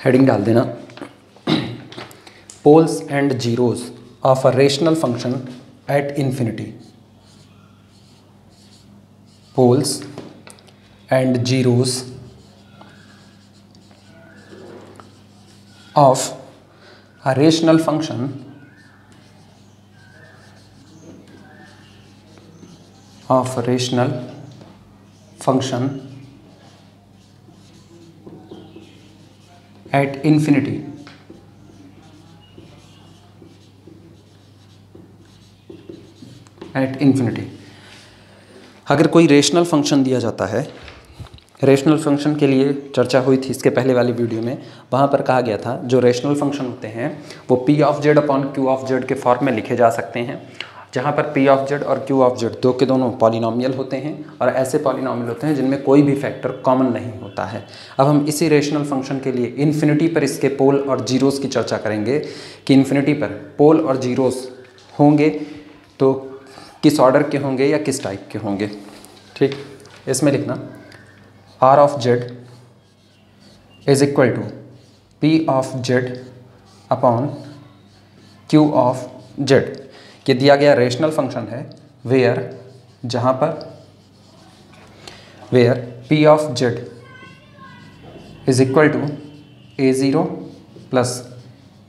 Heading डाल देना, poles and zeros of a rational function at infinity. Poles and zeros of a rational function at infinity। At infinity. अगर कोई rational function दिया जाता है, rational function के लिए चर्चा हुई थी इसके पहले वाली वीडियो में, वहाँ पर कहा गया था जो रेशनल फंक्शन होते हैं वो p of z upon q of Z के फॉर्म में लिखे जा सकते हैं, जहाँ पर p ऑफ जेड और q ऑफ जेड दो के दोनों पॉलिनॉमियल होते हैं और ऐसे पॉलिनॉमियल होते हैं जिनमें कोई भी फैक्टर कॉमन नहीं होता है। अब हम इसी रेशनल फंक्शन के लिए इन्फिनिटी पर इसके पोल और जीरोस की चर्चा करेंगे कि इन्फिनिटी पर पोल और जीरोस होंगे तो किस ऑर्डर के होंगे या किस टाइप के होंगे। ठीक, इसमें लिखना r of Z is equal to p of z upon q of z. ये दिया गया रेशनल फंक्शन है where p of Z is equal to a0 plus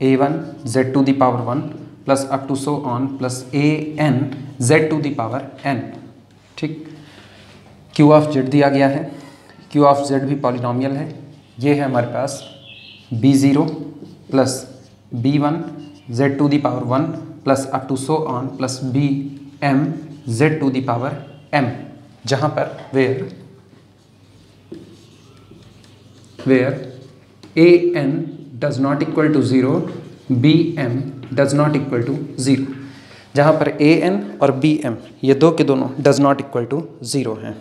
a1 z to the power 1 plus up to so on plus an z to the power n। ठीक, q of z दिया गया है, q of z भी polynomial है, ये है हमारे पास b0 plus b1 z to the power 1 plus up to so on plus bm z to the power m, जहाँ पर where an does not equal to 0, bm does not equal to 0, जहाँ पर an और bm ये दो के दोनों does not equal to 0 हैं।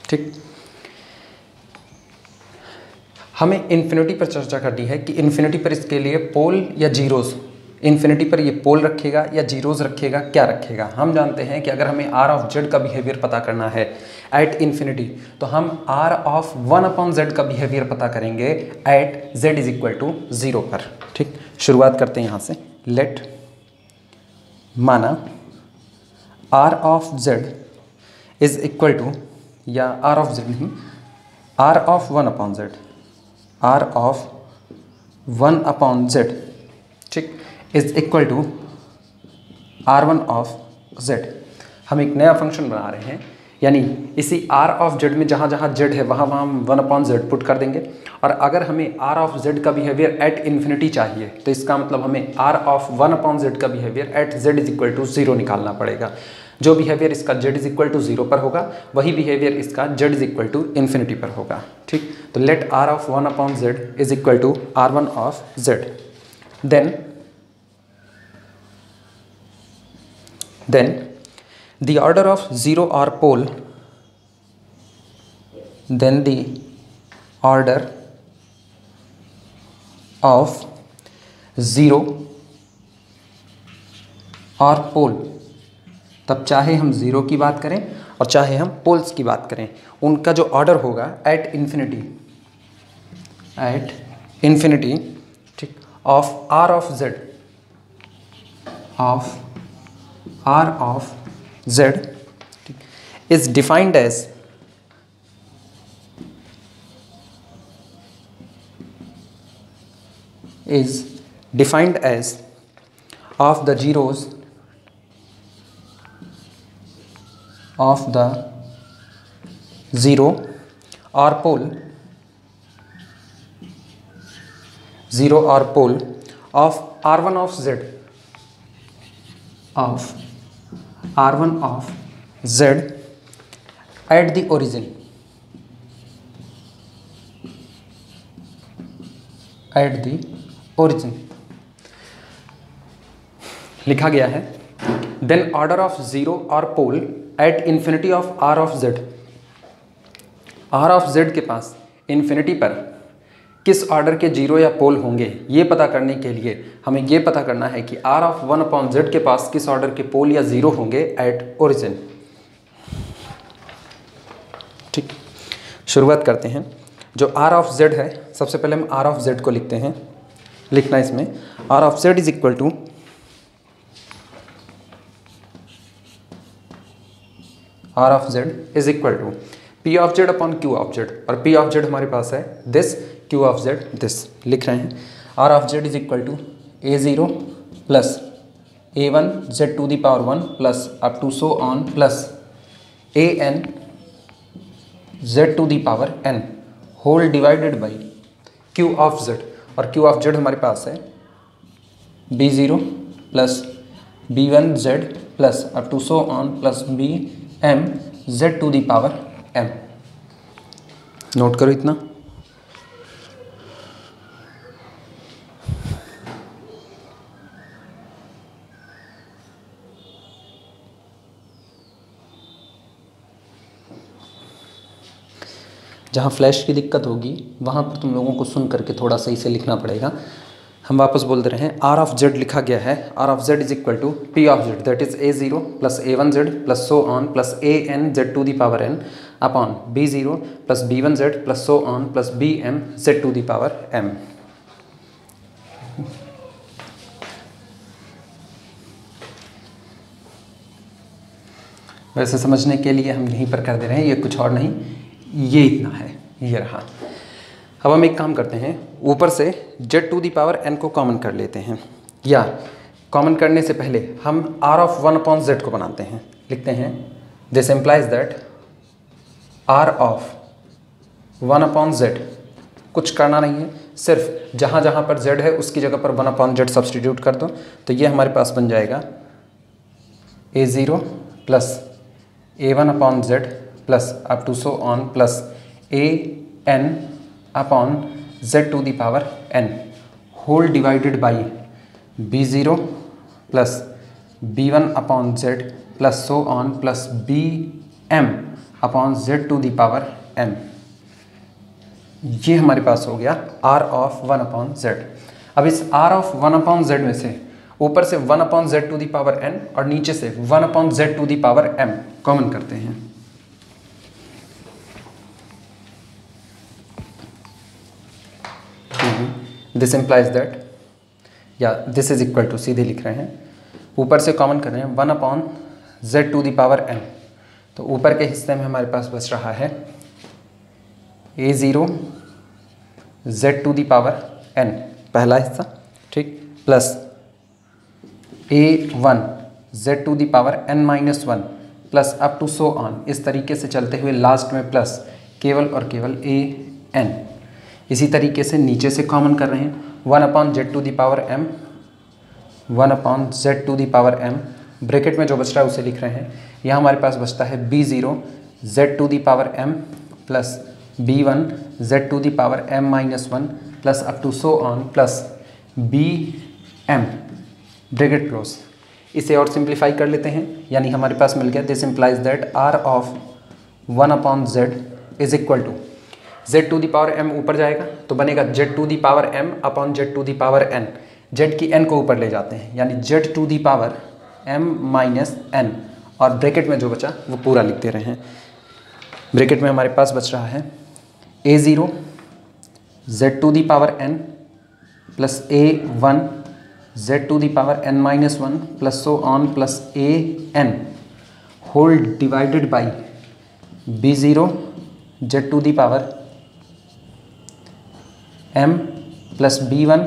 ठीक, हमें इन्फिनिटी पर चर्चा करनी है कि इन्फिनिटी पर इसके लिए पोल या जीरोस, इन्फिनिटी पर ये पोल रखेगा या जीरोस रखेगा, क्या रखेगा। हम जानते हैं कि अगर हमें r ऑफ जेड का बिहेवियर पता करना है एट इन्फिनिटी तो हम r ऑफ 1 अपॉन जेड का बिहेवियर पता करेंगे at z is equal to 0 पर। ठीक, शुरुआत करते हैं यहाँ से। लेट माना r of Z is equal to, या r ऑफ जेड नहीं, r of 1 upon Z, r of 1 upon Z, ठीक, is equal to r1 of z। हम एक नया फंक्शन बना रहे हैं, यानी इसी r ऑफ z में जहाँ जहाँ z है वहाँ वहाँ हम 1 अपॉन z पुट कर देंगे। और अगर हमें r ऑफ z का बिहेवियर एट इन्फिनिटी चाहिए तो इसका मतलब हमें r ऑफ 1 अपॉन z का behaviour at z is equal to 0 निकालना पड़ेगा। जो बिहेवियर इसका z इज इक्वल टू 0 पर होगा वही बिहेवियर इसका z is equal to infinity पर होगा। ठीक, तो let r of 1 upon z is equal to r1 of z। then the order of 0 or pole, then the order of 0 or pole, तब चाहे हम ज़ीरो की बात करें और चाहे हम पोल्स की बात करें, उनका जो ऑर्डर होगा एट इन्फिनिटी, ठीक, of r of z, of r of z is defined as of the zeros of the 0 or pole, 0 or pole of r1 of z, of r1 of z at the origin, लिखा गया है। Then order of 0 और pole at infinity of r of z, r of z के पास infinity पर किस order के zero या पोल होंगे, ये पता करने के लिए हमें ये पता करना है कि R ऑफ 1/z के पास किस ऑर्डर के पोल या जीरो होंगे एट ओरिजिन। ठीक, शुरुआत करते हैं। जो R ऑफ z है, सबसे पहले हम R ऑफ z को लिखते हैं। लिखना इसमें R of z is equal to R of z is equal to P of z upon Q of z, और P ऑफ z हमारे पास है this, Q of z this. लिख रहे हैं R of z is equal to A0 plus A1 z to the power 1 plus up to so on plus AN z to the power n whole divided by Q of z, और Q of z हमारे पास है B0 plus B1z plus up to so on plus BM z to the power m। Note करो इतना। जहाँ flash की दिक्कत होगी वहाँ पर तुम लोगों को सुन करके थोड़ा सही से लिखना पड़ेगा। हम वापस बोलते रहे हैं, R ऑफ z लिखा गया है, R of z is equal to P of z that is A0 plus A1z plus so on plus AN z to the power n upon B0 plus B1z plus so on plus BM z to the power m। वैसे समझने के लिए हम यहीं पर कर दे रहे हैं, ये कुछ और नहीं, ये इतना है, ये रहा। अब हम एक काम करते हैं, ऊपर से z to the power n को कॉमन कर लेते हैं, या कॉमन करने से पहले हम R ऑफ 1/z को बनाते हैं। लिखते हैं this implies that R of 1/z, कुछ करना नहीं है, सिर्फ जहाँ जहाँ पर z है उसकी जगह पर 1/z सब्सटीट्यूट कर दो, तो ये हमारे पास बन जाएगा A0 plus A1/z plus up to so on plus AN upon z to the power n whole divided by B0 plus B1/z plus so on plus BM upon z to the power m। ये हमारे पास हो गया R of 1/z। अब इस R of 1/z में से ऊपर से 1/z to the power n और नीचे से 1/z to the power m common करते हैं। दिस इम्प्लाइज दैट, या दिस इज इक्वल टू, सीधे लिख रहे हैं, ऊपर से कॉमन कर रहे हैं 1/z to the power n, तो ऊपर के हिस्से में हमारे पास बच रहा है A0 z to the power n पहला हिस्सा, ठीक, plus A1 z to the power n-1 plus up to so on, इस तरीके से चलते हुए लास्ट में प्लस केवल और केवल AN। इसी तरीके से नीचे से कॉमन कर रहे हैं 1/z to the power m, 1/z to the power m, bracket में जो बच रहा है उसे लिख रहे हैं। यहाँ हमारे पास बचता है B0 z to the power m plus B1 z to the power m-1 plus up to so on plus BM bracket close. इसे और सिंप्लीफाई कर लेते हैं, यानी हमारे पास मिल गया this implies that R of 1/z is equal to z to the power m ऊपर जाएगा तो बनेगा z to the power m upon z to the power n। z की n को ऊपर ले जाते हैं, यानी z to the power m-n, और ब्रैकेट में जो बचा वो पूरा लिख दे रहे हैं। ब्रैकेट में हमारे पास बच रहा है A0 z to the power n plus A1 z to the power n-1 plus so on plus AN whole divided by B0 z to the power m plus B1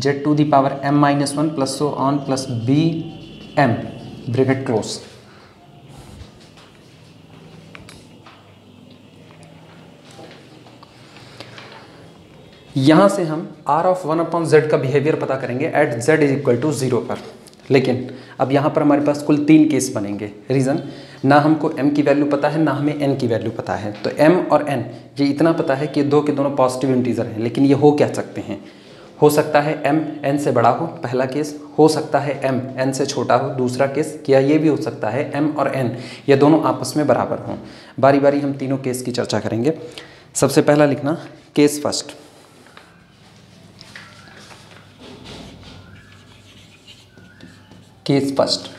z to the power m-1 plus so on plus BM bracket close. यहाँ से हम R of 1/z का behaviour पता करेंगे at z is equal to 0 पर। लेकिन अब यहाँ पर हमारे पास कुल 3 केस बनेंगे। रीज़न, ना हमको m की वैल्यू पता है, ना हमें n की वैल्यू पता है। तो m और n, ये इतना पता है कि दो के दोनों पॉजिटिव इंटीजर हैं, लेकिन ये हो क्या सकते हैं? हो सकता है m n से बड़ा हो, पहला केस। हो सकता है m n से छोटा हो, दूसरा केस। या ये भी हो सकता है m और n ये दोनों आपस में बराबर हों। बारी बारी हम तीनों केस की चर्चा करेंगे। सबसे पहला लिखना case first. Case first,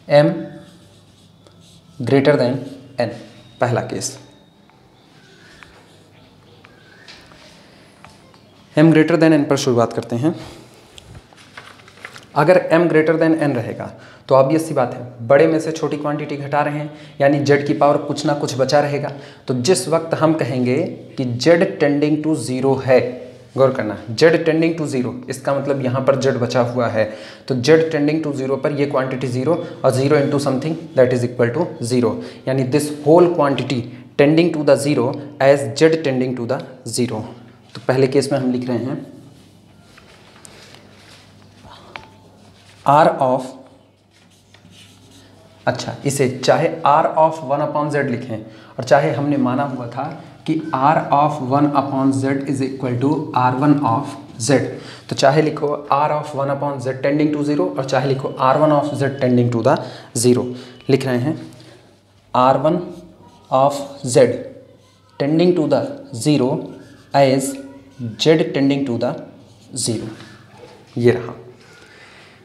m greater than n, पहला case. m greater than n पर शुरुआत करते हैं। अगर m ग्रेटर देन n रहेगा तो ऑब्वियस सी बात है, बड़े में से छोटी क्वांटिटी घटा रहे हैं, यानी z की पावर कुछ ना कुछ बचा रहेगा। तो जिस वक्त हम कहेंगे कि z टेंडिंग टू 0 है, गौर करना, z टेंडिंग टू 0, इसका मतलब यहाँ पर z बचा हुआ है। तो z टेंडिंग टू 0 पर ये क्वांटिटी 0 और 0 into something that is equal to 0, यानी this whole quantity tending to the 0 as z tending to the 0। तो पहले केस में हम लिख रहे हैं r ऑफ, अच्छा इसे चाहे r ऑफ 1/z लिखें और चाहे हमने माना हुआ था कि r of 1/z is equal to r1 of z, तो चाहे लिखो r of 1/z tending to 0 और चाहे लिखो r1 of z tending to the 0। लिख रहे हैं r1 of z tending to the 0 as z tending to the 0। ये रहा,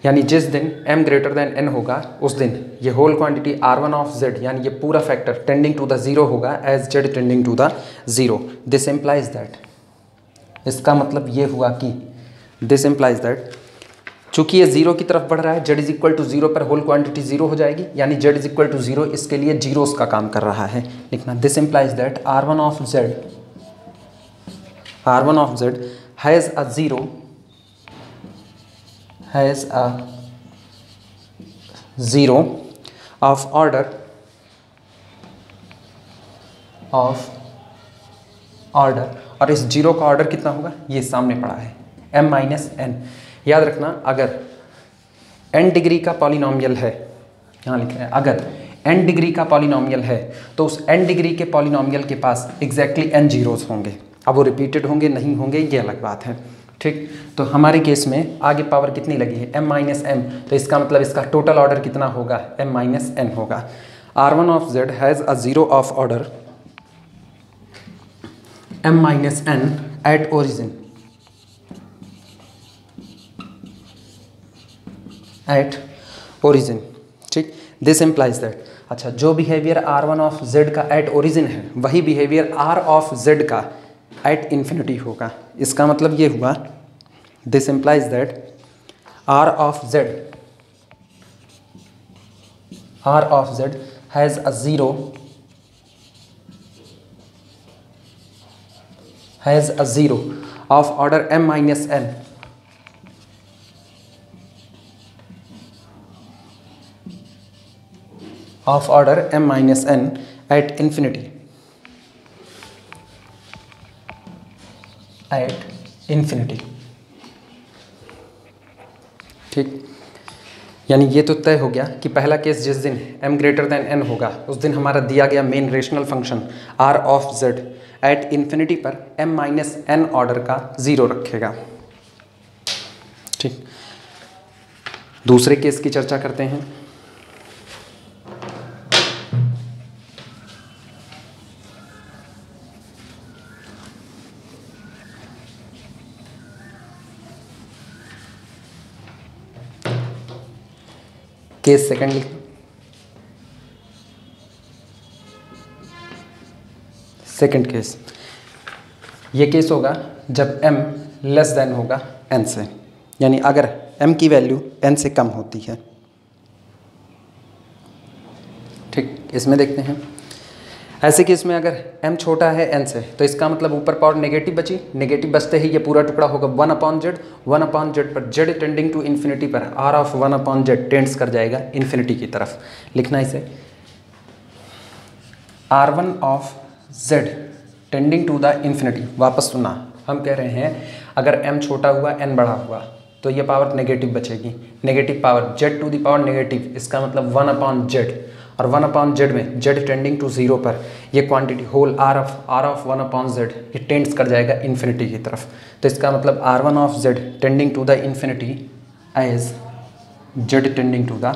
यानी जिस दिन m ग्रेटर देन n होगा उस दिन ये whole quantity r1 of z, यानी ये पूरा फैक्टर टेंडिंग टू द 0 होगा as z tending to the 0। This implies that, इसका मतलब ये हुआ कि दिस इम्प्लाइज दैट चूंकि ये 0 की तरफ बढ़ रहा है, z इज इक्वल टू 0 पर होल क्वांटिटी 0 हो जाएगी, यानी z इज इक्वल टू 0 इसके लिए जीरोस का काम कर रहा है। लिखना this implies that r1 of z has a 0 has a 0 of order और इस 0 का ऑर्डर कितना होगा, ये सामने पड़ा है m माइनस n। याद रखना, अगर n डिग्री का पॉलिनोमियल है, यहाँ लिख रहे हैं अगर n डिग्री का पॉलिनोमियल है तो उस n डिग्री के पॉलिनोमियल के पास एग्जैक्टली n जीरोस होंगे। अब वो रिपीटेड होंगे नहीं होंगे ये अलग बात है, ठीक। तो हमारे केस में आगे पावर कितनी लगी है, m माइनस m, तो इसका मतलब इसका टोटल ऑर्डर कितना होगा, m माइनस n होगा। r1 of z has a 0 of order m minus n at origin, ठीक। दिस इम्प्लाइज दैट, अच्छा जो बिहेवियर r1 ऑफ z का एट ओरिजिन है वही बिहेवियर r ऑफ z का एट इन्फिनिटी होगा। इसका मतलब ये हुआ, this implies that r of z has a 0 of order m minus n of order m minus n at infinity, ठीक। यानी ये तो तय हो गया कि पहला केस जिस दिन m ग्रेटर देन n होगा उस दिन हमारा दिया गया main rational function r of z eight infinity पर m माइनस n ऑर्डर का 0 रखेगा, ठीक। दूसरे केस की चर्चा करते हैं। केस सेकंड लिख, सेकंड केस, ये केस होगा जब m लेस देन होगा n से, यानी अगर m की वैल्यू n से कम होती है, ठीक। इसमें देखते हैं, ऐसे केस में अगर m छोटा है n से तो इसका मतलब ऊपर पावर नेगेटिव बची, नेगेटिव बचते ही ये पूरा टुकड़ा होगा 1/z पर z टेंडिंग टू इन्फिनिटी पर r ऑफ 1/z टेंड्स कर जाएगा इन्फिनिटी की तरफ। लिखना इसे r1 of z tending to the infinity. वापस सुना, हम कह रहे हैं अगर m छोटा हुआ n बड़ा हुआ तो ये पावर नेगेटिव बचेगी, negative power z to the power negative, इसका मतलब 1/z, और 1/z में z टेंडिंग टू 0 पर ये quantity whole r of 1/z ये टेंड्स कर जाएगा इन्फिनिटी की तरफ। तो इसका मतलब r1 of z tending to the infinity as z tending to the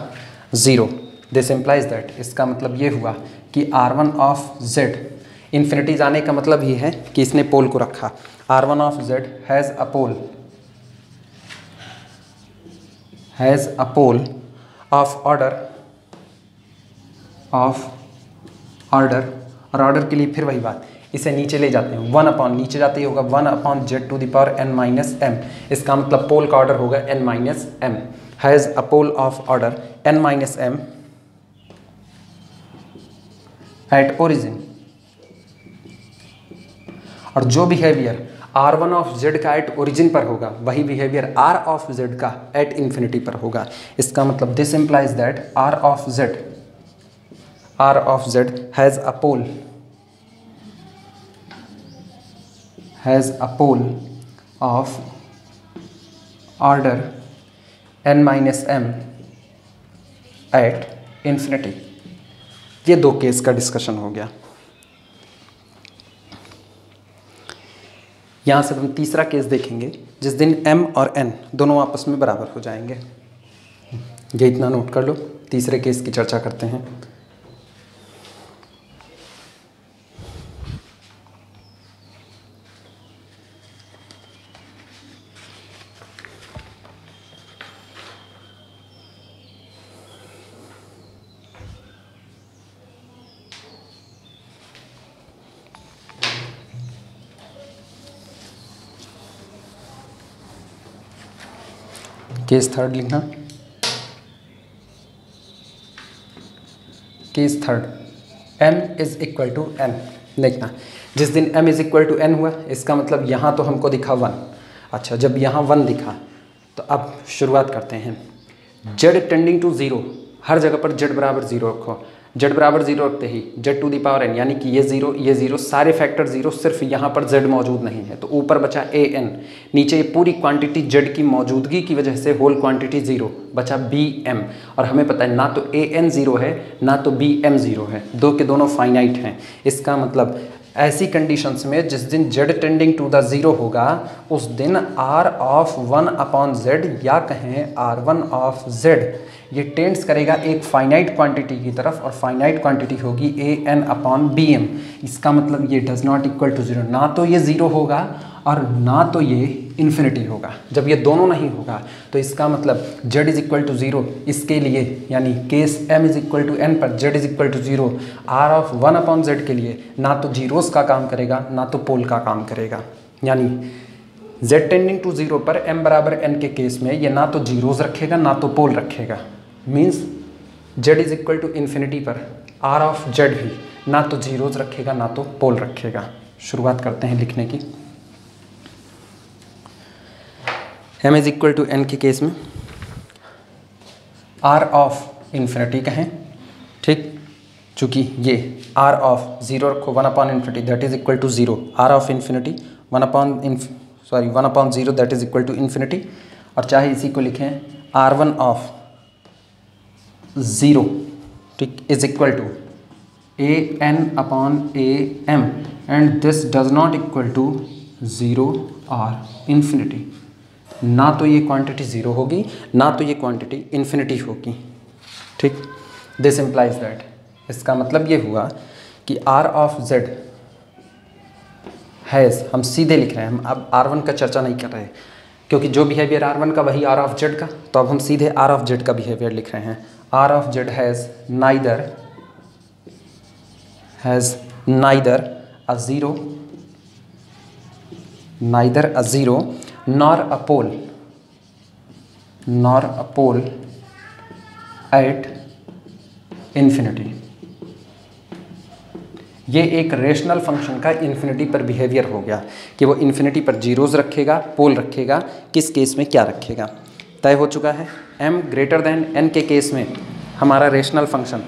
0। This implies that, इसका मतलब ये हुआ कि r1 ऑफ z, इन्फिनिटी जाने का मतलब ये है कि इसने पोल को रखा, r1 of z has a pole has a pole of order और ऑर्डर के लिए फिर वही बात, इसे नीचे ले जाते हैं, 1 अपॉन नीचे जाते ही होगा 1 upon z to the power n minus m. इसका मतलब पोल का ऑर्डर होगा n minus m. Has a pole of order n minus m at origin. और जो बिहेवियर R1 ऑफ Z का एट ओरिजिन पर होगा वही बिहेवियर R ऑफ Z का एट इन्फिनिटी पर होगा। इसका मतलब this implies that R of Z has a pole of order n minus m at infinity. ये दो केस का डिस्कशन हो गया। यहाँ से हम तीसरा केस देखेंगे जिस दिन m और n दोनों आपस में बराबर हो जाएंगे। ये इतना नोट कर लो, तीसरे केस की चर्चा करते हैं। केस थर्ड लिखना। Case third m is equal to n। देखना, जिस दिन m is equal to n हुआ इसका मतलब यहाँ तो हमको दिखा 1। अच्छा, जब यहाँ 1 दिखा तो अब शुरुआत करते हैं। z टेंडिंग टू 0, हर जगह पर z बराबर 0 रखो। z बराबर 0 रखते ही z to the power n, यानी कि ये 0 सारे फैक्टर 0, सिर्फ यहाँ पर z मौजूद नहीं है तो ऊपर बचा an। नीचे ये पूरी क्वांटिटी z की मौजूदगी की वजह से होल क्वांटिटी 0 बचा bm। और हमें पता है ना तो an 0 है ना तो bm 0 है, दो के दोनों फाइनाइट हैं। इसका मतलब ऐसी कंडीशंस में जिस दिन z टेंडिंग टू द 0 होगा उस दिन r ऑफ 1 अपॉन z या कहें r1 ऑफ z ये टेंड्स करेगा एक फाइनाइट क्वांटिटी की तरफ, और फाइनाइट क्वांटिटी होगी an अपॉन bm। इसका मतलब ये डज नॉट इक्वल टू 0, ना तो ये 0 होगा और ना तो ये इन्फिनिटी होगा। जब ये दोनों नहीं होगा तो इसका मतलब z इज इक्वल टू 0 इसके लिए, यानी case m is equal to n पर z is equal to 0 r of 1 upon z के लिए ना तो जीरोस का काम करेगा ना तो पोल का काम करेगा। यानी z टेंडिंग टू 0 पर m बराबर n के केस में ये ना तो जीरोस रखेगा ना तो पोल रखेगा। Means z is equal to infinity पर r ऑफ z भी ना तो जीरोस रखेगा ना तो पोल रखेगा। शुरुआत करते हैं लिखने की। m is equal to n के केस में r ऑफ इन्फिनिटी कहें, ठीक, चूँकि ये r ऑफ 0 रखो 1 upon infinity that is equal to 0, r of infinity 1 upon 0 that is equal to infinity. और चाहे इसी को लिखें r1 ऑफ 0, ठीक, is equal to an upon am and this does not equal to 0 और infinity. ना तो ये क्वांटिटी 0 होगी ना तो ये क्वांटिटी इन्फिनिटी होगी, ठीक। दिस इम्प्लाइज दैट, इसका मतलब ये हुआ कि r ऑफ z हैज़, हम सीधे लिख रहे हैं, हम अब r1 का चर्चा नहीं कर रहे क्योंकि जो बिहेवियर r1 का वही r ऑफ z का, तो अब हम सीधे r ऑफ z का बिहेवियर लिख रहे हैं। r of z has neither a zero nor a pole at infinity। ये एक रेशनल फंक्शन का इन्फिनिटी पर बिहेवियर हो गया कि वो इन्फिनिटी पर जीरोस रखेगा, पोल रखेगा, किस केस में क्या रखेगा तय हो चुका है। m ग्रेटर देन n के केस में हमारा रेशनल फंक्शन,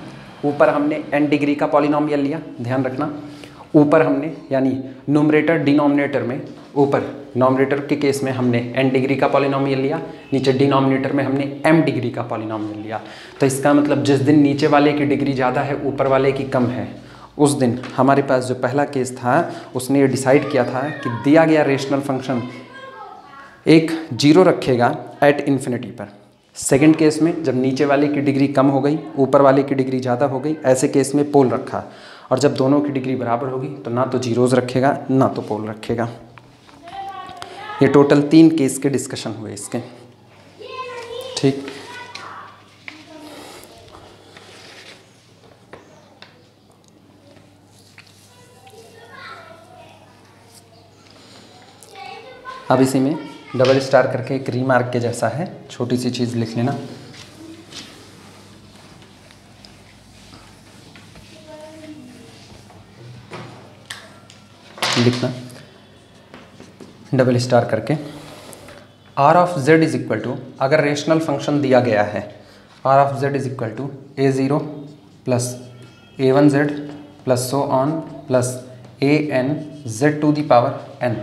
ऊपर हमने n डिग्री का पॉलिनोमियल लिया, ध्यान रखना, ऊपर हमने यानी न्यूमरेटर डिनोमिनेटर में, ऊपर नॉमिनेटर के केस में हमने n डिग्री का पॉलिनोमियल लिया, नीचे डिनोमिनेटर में हमने m डिग्री का पॉलिनोमियल लिया। तो इसका मतलब जिस दिन नीचे वाले की डिग्री ज़्यादा है ऊपर वाले की कम है, उस दिन हमारे पास जो पहला केस था उसने ये डिसाइड किया था कि दिया गया रेशनल फंक्शन एक 0 रखेगा एट इन्फिनिटी पर। सेकंड केस में जब नीचे वाले की डिग्री कम हो गई ऊपर वाले की डिग्री ज़्यादा हो गई, ऐसे केस में पोल रखा, और जब दोनों की डिग्री बराबर होगी तो ना तो जीरोज़ रखेगा ना तो पोल रखेगा। ये टोटल 3 केस के डिस्कशन हुए इसके, ठीक। अब इसी में डबल स्टार करके एक रीमार्क के जैसा है, छोटी सी चीज़ लिख लेना। लिखना डबल स्टार करके r of Z is equal to, अगर रेशनल फंक्शन दिया गया है r of Z is equal to a0 plus a1z plus so on plus an z to the power n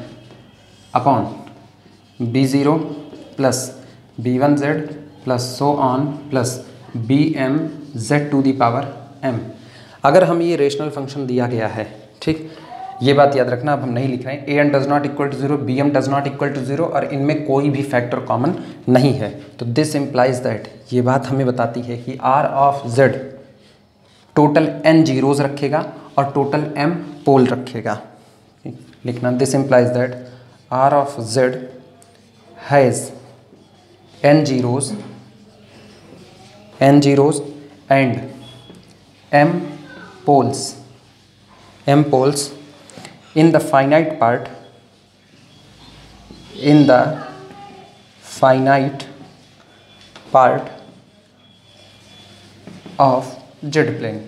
upon b0 plus b1z plus so on plus bm z to the power m। अगर हम ये rational function दिया गया है, ठीक, ये बात याद रखना, अब हम नहीं लिख रहे हैं an does not equal to 0, bm does not equal to 0 और इनमें कोई भी फैक्टर कॉमन नहीं है। तो दिस इम्प्लाइज दैट, ये बात हमें बताती है कि r of z total n zeros रखेगा और टोटल m पोल रखेगा। लिखना this implies that r of z has n zeros and m poles in the finite part of z plane।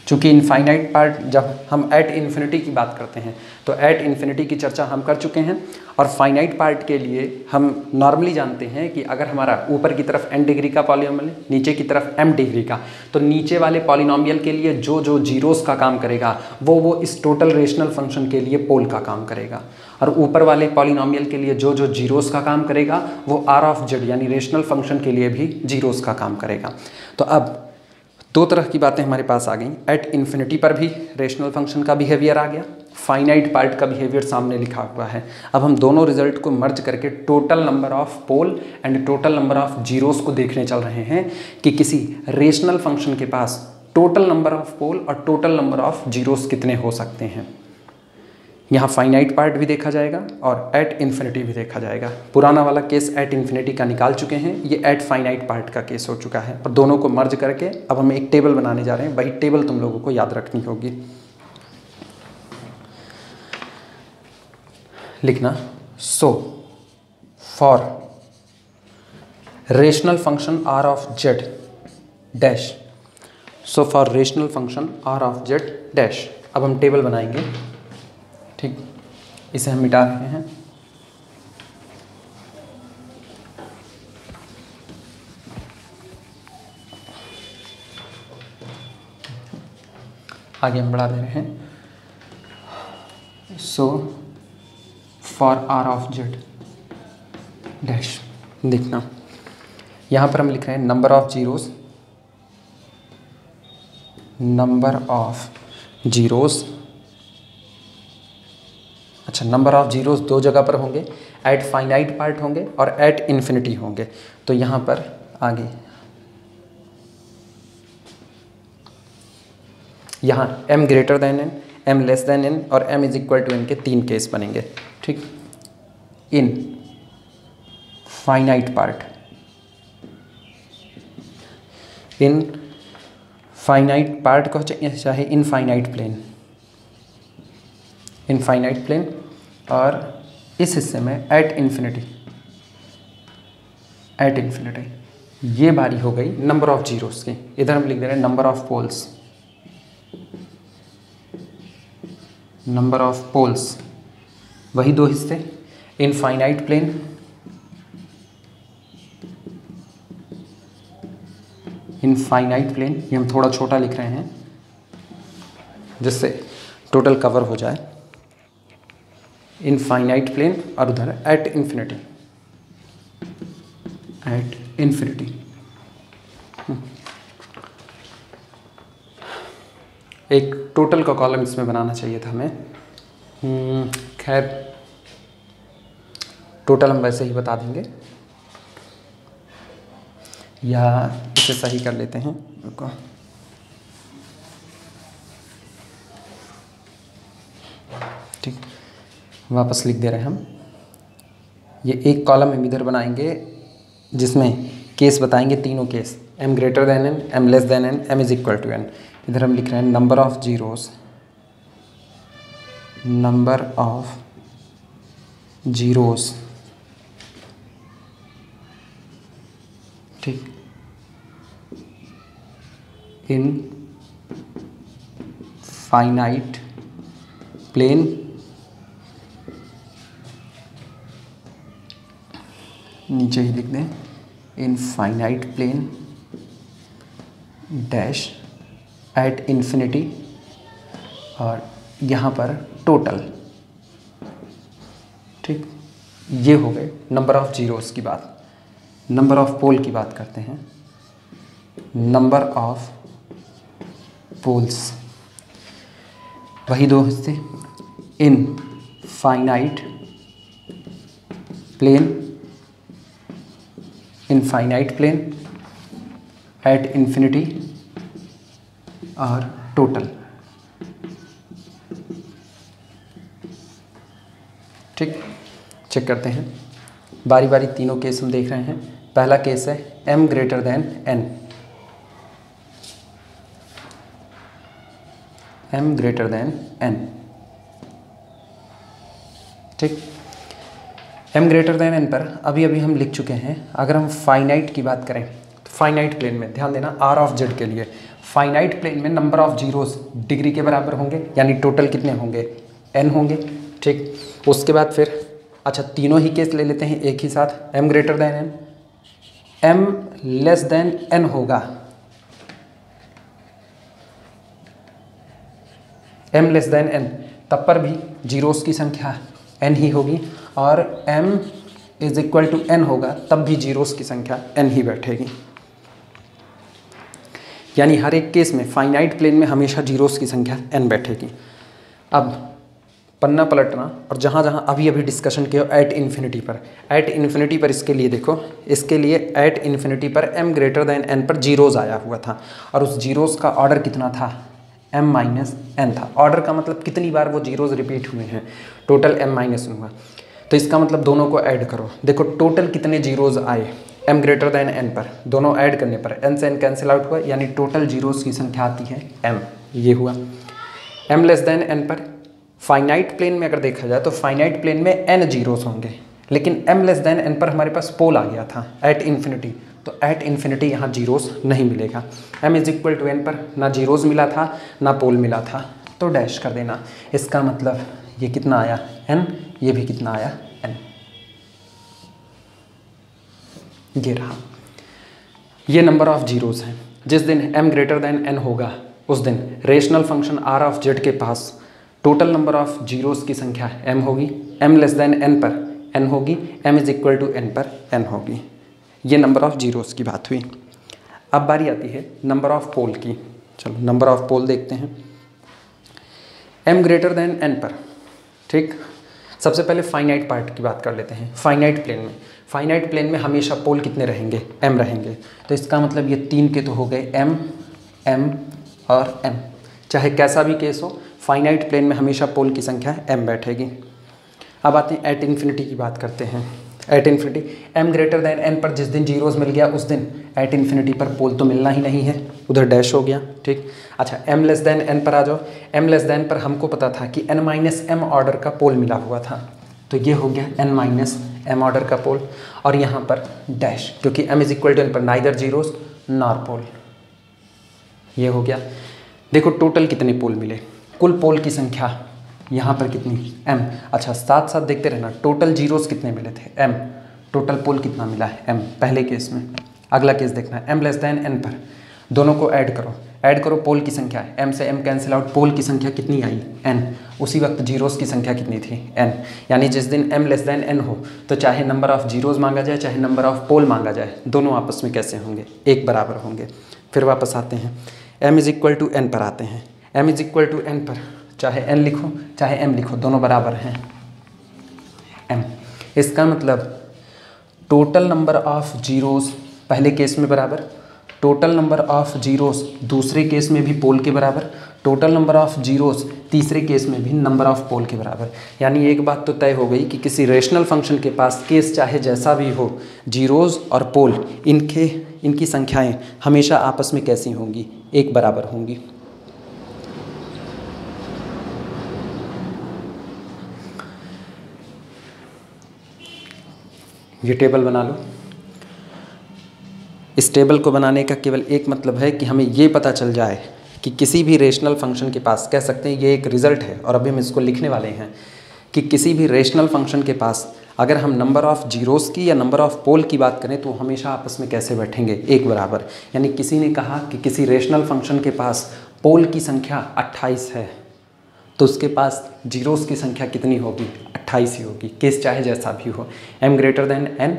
चूँकि इनफाइनाइट पार्ट, जब हम एट इन्फिनिटी की बात करते हैं तो एट इन्फिनिटी की चर्चा हम कर चुके हैं, और फाइनाइट पार्ट के लिए हम नॉर्मली जानते हैं कि अगर हमारा ऊपर की तरफ n डिग्री का पॉलिनोमियल, नीचे की तरफ m डिग्री का, तो नीचे वाले पॉलिनोमियल के लिए जो जो जीरोस का काम करेगा वो इस टोटल रेशनल फंक्शन के लिए पोल का काम करेगा, और ऊपर वाले पॉलिनोमियल के लिए जो जो जीरोस का काम करेगा वो आर ऑफ जेड यानी रेशनल फंक्शन के लिए भी जीरोस का काम करेगा। तो अब दो तरह की बातें हमारे पास आ गई, एट इन्फिनिटी पर भी रेशनल फंक्शन का बिहेवियर आ गया, फाइनाइट पार्ट का बिहेवियर सामने लिखा हुआ है। अब हम दोनों रिजल्ट को मर्ज करके total number of pole and total number of zeros को देखने चल रहे हैं कि किसी रेशनल फंक्शन के पास टोटल नंबर ऑफ पोल और टोटल नंबर ऑफ जीरोस कितने हो सकते हैं। यहाँ फाइनाइट पार्ट भी देखा जाएगा और एट इन्फिनिटी भी देखा जाएगा। पुराना वाला केस एट इन्फिनिटी का निकाल चुके हैं, ये एट फाइनाइट पार्ट का केस हो चुका है, और दोनों को मर्ज करके अब हम एक टेबल बनाने जा रहे हैं। वही टेबल तुम लोगों को याद रखनी होगी। लिखना so for rational function r of z dash, so for rational function r of z dash. अब हम टेबल बनाएंगे, ठीक, इसे हम मिटा रहे हैं। आगे हम बढ़ा दे रहे हैं। So for r of z dash, देखना यहाँ पर हम लिख रहे हैं नंबर ऑफ जीरोस, अच्छा नंबर ऑफ जीरोस दो जगह पर होंगे, एट फाइनाइट पार्ट होंगे और एट इन्फिनिटी होंगे। तो यहाँ पर आगे यहाँ m greater than n, m less than n और m is equal to n के तीन केस बनेंगे, ठीक। In finite part, in finite part को चाहे इनफाइनाइट प्लेन, इनफाइनाइट प्लेन, और इस हिस्से में एट इन्फिनिटी, एट इन्फिनिटी। ये बारी हो गई नंबर ऑफ जीरोस की। इधर हम लिख दे रहे हैं number of poles, number of poles, वही दो हिस्से, इनफाइनाइट प्लेन, इनफाइनाइट प्लेन, ये हम थोड़ा छोटा लिख रहे हैं जिससे टोटल कवर हो जाए, इनफाइनाइट प्लेन, और उधर एट इन्फिनिटी, एट इन्फिनिटी। एक टोटल का कॉलम इसमें बनाना चाहिए था हमें, खैर टोटल हम वैसे ही बता देंगे, या इसे सही कर लेते हैं। रुको, ठीक, वापस लिख दे रहे हैं हम। ये एक कॉलम हम इधर बनाएंगे जिसमें केस बताएंगे, तीनों case, m greater than n, m less than n, m is equal to n। इधर हम लिख रहे हैं number of zeros, number of zeros, ठीक, इन फाइनाइट प्लेन नीचे ही लिख दें, in finite plane dash at infinity, और यहाँ पर टोटल, ठीक। ये हो गए नंबर ऑफ जीरोस की बात। नंबर ऑफ पोल की बात करते हैं। नंबर ऑफ पोल्स, वही दो हिस्से, in finite plane, infinite plane at infinity और टोटल, ठीक। चेक करते हैं, बारी बारी तीनों केस हम देख रहे हैं। पहला केस है m greater than n, m greater than n, ठीक। m ग्रेटर देन n पर अभी अभी हम लिख चुके हैं। अगर हम फाइनाइट की बात करें तो फाइनाइट प्लेन में ध्यान देना, r ऑफ z के लिए फाइनाइट प्लेन में नंबर ऑफ जीरोस डिग्री के बराबर होंगे, यानी टोटल कितने होंगे, n होंगे, ठीक। उसके बाद फिर अच्छा तीनों ही केस ले लेते हैं एक ही साथ। m greater than n, m less than n होगा, m लेस देन n, तब पर भी जीरोस की संख्या n ही होगी, और m is equal to n होगा तब भी जीरोस की संख्या n ही बैठेगी। यानी हर एक केस में फाइनाइट प्लेन में हमेशा जीरोस की संख्या n बैठेगी। अब पन्ना पलटना और जहाँ जहाँ अभी अभी डिस्कशन किया एट इन्फिनिटी पर, एट इन्फिनिटी पर इसके लिए देखो, इसके लिए एट इन्फिनिटी पर m ग्रेटर देन n पर जीरोस आया हुआ था, और उस जीरोस का ऑर्डर कितना था, m माइनस n था। ऑर्डर का मतलब कितनी बार वो जीरोस रिपीट हुए हैं, टोटल m माइनस n हुआ। तो इसका मतलब दोनों को ऐड करो, देखो टोटल कितने जीरोस आए m ग्रेटर देन n पर, दोनों ऐड करने पर n से n कैंसिल आउट हुआ, यानी टोटल जीरोस की संख्या आती है m, ये हुआ। m लेस देन n पर फाइनाइट प्लेन में अगर देखा जाए तो फाइनाइट प्लेन में n जीरोस होंगे, लेकिन m लेस देन n पर हमारे पास पोल आ गया था एट इन्फिनिटी, तो एट इन्फिनिटी यहाँ जीरोस नहीं मिलेगा। m is equal to n पर ना जीरोस मिला था ना पोल मिला था, तो डैश कर देना। इसका मतलब ये कितना आया n, ये भी कितना आया n, ये रहा। ये नंबर ऑफ जीरोस हैं। जिस दिन m ग्रेटर देन n होगा उस दिन rational function r of z के पास टोटल नंबर ऑफ जीरोस की संख्या m होगी, m लेस देन n पर n होगी, m is equal to n पर n होगी। ये नंबर ऑफ जीरोस की बात हुई। अब बारी आती है नंबर ऑफ पोल की। चलो नंबर ऑफ पोल देखते हैं। m ग्रेटर देन n पर, ठीक। सबसे पहले फाइनाइट पार्ट की बात कर लेते हैं। फाइनाइट प्लेन में हमेशा पोल कितने रहेंगे, m रहेंगे, तो इसका मतलब ये तीन के तो हो गए m, m और m। चाहे कैसा भी केस हो, फाइनाइट प्लेन में हमेशा पोल की संख्या m बैठेगी। अब आते हैं एट इन्फिनिटी की बात करते हैं। At infinity m greater than n पर जिस दिन जीरोस मिल गया उस दिन एट इन्फिनिटी पर पोल तो मिलना ही नहीं है, उधर डैश हो गया, ठीक। अच्छा m लेस देन n पर आ जाओ। m लेस देन पर हमको पता था कि n माइनस m ऑर्डर का पोल मिला हुआ था, तो ये हो गया n माइनस m ऑर्डर का पोल, और यहाँ पर डैश, क्योंकि m is equal to n पर नाइदर जीरोस नॉर पोल, ये हो गया। देखो टोटल कितने पोल मिले, कुल पोल की संख्या यहाँ पर कितनी, m। अच्छा साथ साथ देखते रहना, टोटल जीरोस कितने मिले थे, m, टोटल पोल कितना मिला है, m, पहले केस में। अगला केस देखना है m लेस देन n पर, दोनों को ऐड करो पोल की संख्या, m से m कैंसिल आउट, पोल की संख्या कितनी आई, n। उसी वक्त जीरोस की संख्या कितनी थी, n। यानी जिस दिन m लेस देन n हो तो चाहे नंबर ऑफ जीरोस मांगा जाए चाहे नंबर ऑफ पोल मांगा जाए, दोनों आपस में कैसे होंगे, एक बराबर होंगे। फिर वापस आते हैं m is equal to n पर आते हैं। m is equal to n पर चाहे n लिखो चाहे m लिखो, दोनों बराबर हैं m। इसका मतलब टोटल नंबर ऑफ जीरोस पहले केस में बराबर, टोटल नंबर ऑफ जीरोस दूसरे केस में भी पोल के बराबर, टोटल नंबर ऑफ जीरोस तीसरे केस में भी नंबर ऑफ पोल के बराबर। यानी एक बात तो तय हो गई कि किसी रेशनल फंक्शन के पास केस चाहे जैसा भी हो, जीरोस और पोल इनकी संख्याएं हमेशा आपस में कैसी होंगी, एक बराबर होंगी। ये टेबल बना लो। इस टेबल को बनाने का केवल एक मतलब है कि हमें ये पता चल जाए कि किसी भी रेशनल फंक्शन के पास, कह सकते हैं ये एक रिजल्ट है और अभी हम इसको लिखने वाले हैं, कि किसी भी रेशनल फंक्शन के पास अगर हम नंबर ऑफ़ जीरोस की या नंबर ऑफ़ पोल की बात करें तो हमेशा आपस में कैसे बैठेंगे, एक बराबर। यानी किसी ने कहा कि किसी रेशनल फंक्शन के पास पोल की संख्या 28 है तो उसके पास जीरोस की संख्या कितनी होगी, 28 ही होगी, केस चाहे जैसा भी हो। m greater than n,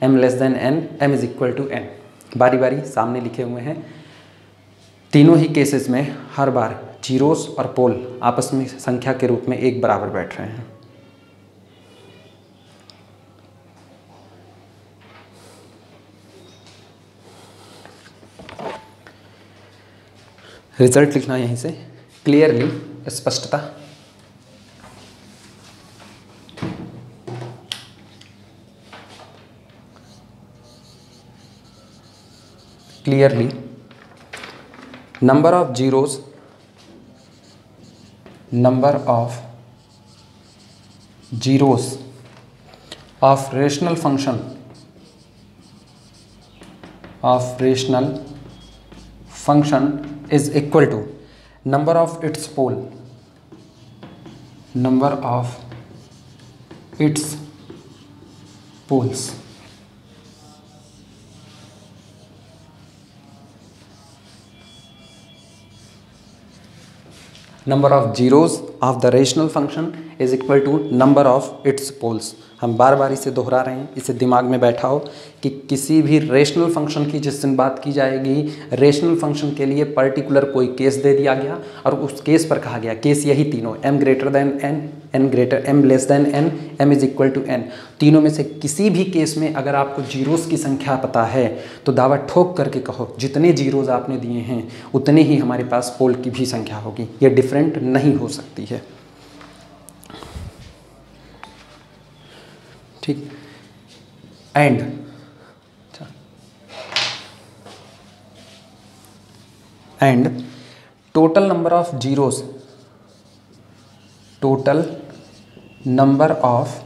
m less than n, m is equal to n। बारी बारी सामने लिखे हुए हैं। तीनों ही केसेस में हर बार जीरोस और पोल आपस में संख्या के रूप में एक बराबर बैठ रहे हैं। रिजल्ट लिखना यहीं से, क्लियरली, स्पष्टता। Clearly number of zeros, number of zeros of rational function is equal to number of its pole, number of its poles। Number of zeros of the rational function is equal to number of its poles. हम बार बार इसे दोहरा रहे हैं, इसे दिमाग में बैठा हो कि किसी भी रेशनल फंक्शन की जिस दिन बात की जाएगी, रेशनल फंक्शन के लिए पर्टिकुलर कोई केस दे दिया गया और उस केस पर कहा गया, केस यही तीनों, m greater than n, m less than n, m is equal to n। तीनों में से किसी भी केस में अगर आपको जीरोस की संख्या पता है तो दावा ठोक करके कहो जितने जीरोस आपने दिए हैं उतने ही हमारे पास पोल की भी संख्या होगी, ये डिफरेंट नहीं हो सकती है। ठीक, and total number of zeros, total number of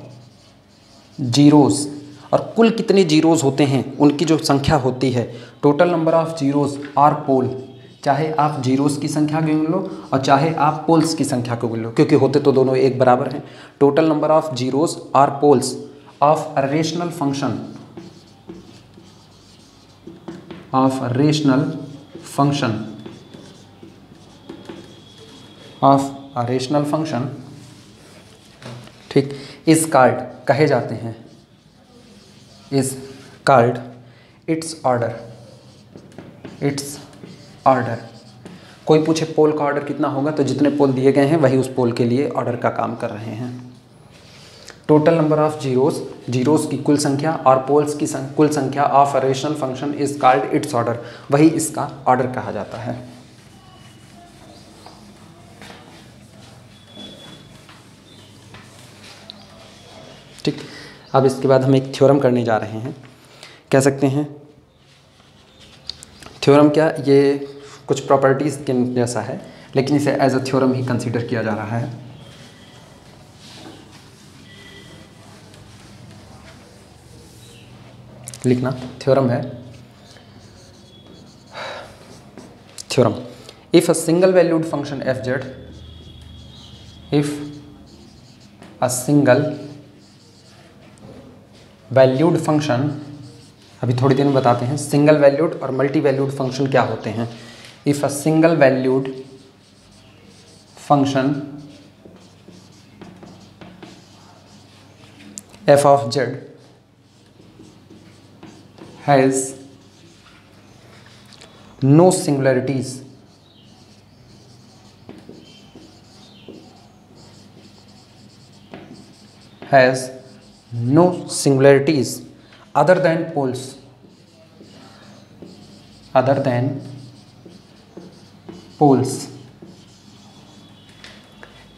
zeros, और कुल कितने जीरोस होते हैं उनकी जो संख्या होती है, total number of zeros or pole. चाहे आप जीरोस की संख्या गिन लो और चाहे आप पोल्स की संख्या को गिन लो, क्योंकि होते तो दोनों एक बराबर हैं। Total number of zeros or poles of a rational function, of a rational function, of a rational function, ठीक, इज कॉल्ड, कहे जाते हैं, is called its order, its order. कोई पूछे पोल का ऑर्डर कितना होगा तो जितने पोल दिए गए हैं वही उस पोल के लिए ऑर्डर का काम कर रहे हैं। Total number of zeros, zeros की कुल संख्या और पोल्स की कुल संख्या of a rational function is called its order, वही इसका ऑर्डर कहा जाता है। ठीक, अब इसके बाद हम एक थ्योरम करने जा रहे हैं। कह सकते हैं थ्योरम क्या, ये कुछ प्रॉपर्टीज़ के जैसा है लेकिन इसे एज अ थ्योरम ही कंसीडर किया जा रहा है। लिखना, थ्योरम है, theorem, if a single valued function f z, if a single valued function, अभी थोड़ी देर में बताते हैं सिंगल वैल्यूड और मल्टी वैल्यूड फंक्शन क्या होते हैं। If a single valued function f of z has no singularities, has no singularities other than poles, other than poles,